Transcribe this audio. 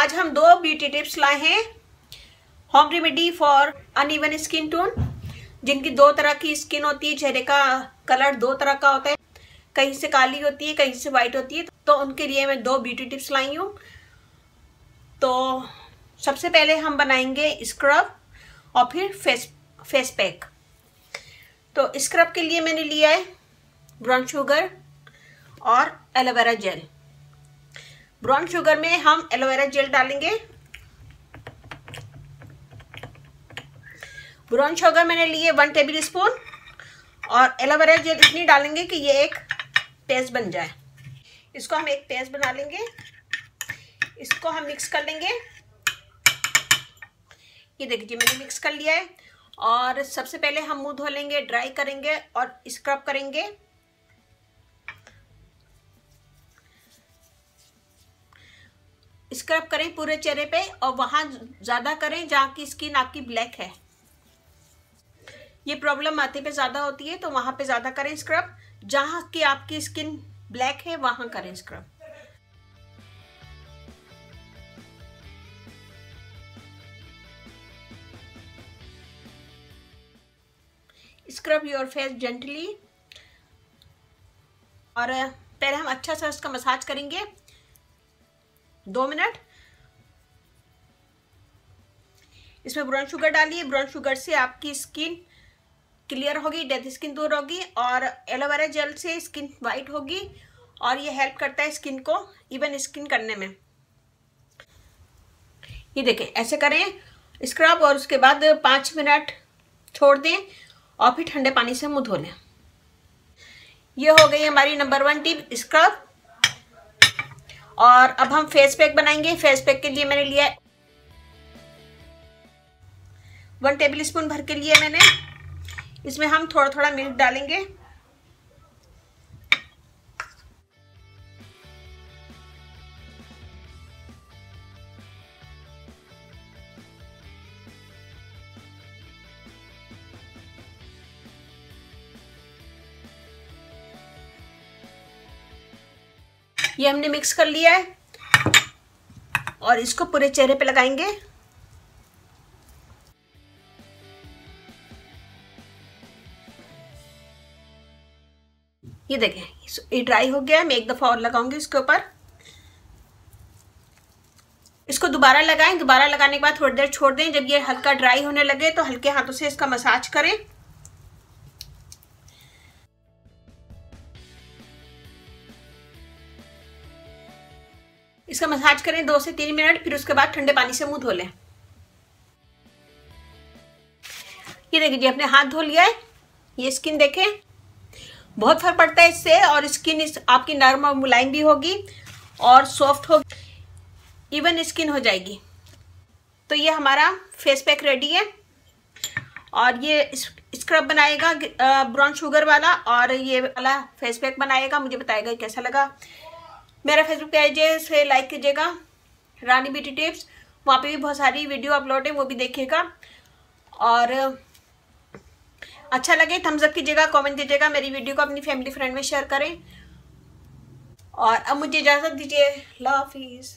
आज हम दो ब्यूटी टिप्स लाए हैं, home remedy for uneven skin tone. जिनकी दो तरह की स्किन होती है, चेहरे का कलर दो तरह का होता है, कहीं से काली होती है, कहीं से वाइट होती है। तो उनके लिए मैं दो ब्यूटी टिप्स लाई हूँ। तो सबसे पहले हम बनाएंगे स्क्रब और फिर फेस पैक। तो स्क्रब के लिए मैंने लिया है ब्राउन शुगर और एलोवेरा जेल। ब्राउन शुगर में हम एलोवेरा जेल डालेंगे। ब्राउन शुगर मैंने लिए 1 टेबल स्पून और एलोवेरा जेल इतनी डालेंगे कि ये एक पेस्ट बन जाए। इसको हम एक पेस्ट बना लेंगे। इसको हम मिक्स कर लेंगे। ये देखिए मैंने मिक्स कर लिया है। और सबसे पहले हम मुंह धो लेंगे, ड्राई करेंगे और स्क्रब करेंगे। स्क्रब करें पूरे चेहरे पे और वहां ज्यादा करें जहाँ की स्किन आपकी ब्लैक है। ये प्रॉब्लम माथे पे ज्यादा होती है तो वहां पे ज्यादा करें स्क्रब। जहाँ की आपकी स्किन ब्लैक है वहां करें scrub. Scrub your face gently. और पहले हम अच्छा सा इसका मसाज करेंगे 2 मिनट। इसमें ब्राउन शुगर डालिए। ब्राउन शुगर से आपकी स्किन क्लियर होगी, डेड स्किन दूर होगी। और एलोवेरा जेल से स्किन वाइट होगी और ये हेल्प करता है स्किन को इवन स्किन करने में। ये देखें ऐसे करें स्क्रब और उसके बाद 5 मिनट छोड़ दें और फिर ठंडे पानी से मुंह धो लें। ये हो गई हमारी नंबर 1 टिप स्क्रब। और अब हम फेस पैक बनाएंगे। फेस पैक के लिए मैंने लिया 1 टेबल स्पून भर के लिए मैंने। इसमें हम थोड़ा थोड़ा मिल्क डालेंगे। ये हमने मिक्स कर लिया है और इसको पूरे चेहरे पे लगाएंगे। ये देखें ये ड्राई हो गया है। मैं एक दफा और लगाऊंगी इसके ऊपर। इसको दोबारा लगाएं। दोबारा लगाने के बाद थोड़ी देर छोड़ दें। जब ये हल्का ड्राई होने लगे तो हल्के हाथों से इसका मसाज करें। इसका मसाज करें 2 से 3 मिनट। फिर उसके बाद ठंडे पानी से मुंह धो लें। ये देखिए जी अपने हाथ धो लिया है। ये स्किन देखें बहुत फर्क पड़ता है इससे। और स्किन आपकी नरम और मुलायम भी होगी और सॉफ्ट होगी, इवन स्किन हो जाएगी। तो ये हमारा फेस पैक रेडी है। और ये स्क्रब बनाएगा ब्राउन शुगर वाला और ये वाला फेस पैक बनाएगा। मुझे बताएगा कैसा लगा। मेरा फेसबुक पेज है, उसे लाइक कीजिएगा, रानी ब्यूटी टिप्स। वहाँ पे भी बहुत सारी वीडियो अपलोड है, वो भी देखिएगा। और अच्छा लगे थम्स अप कीजिएगा, कमेंट दीजिएगा। मेरी वीडियो को अपनी फैमिली फ्रेंड में शेयर करें। और अब मुझे इजाज़त दीजिए। अल्लाह हाफिज़।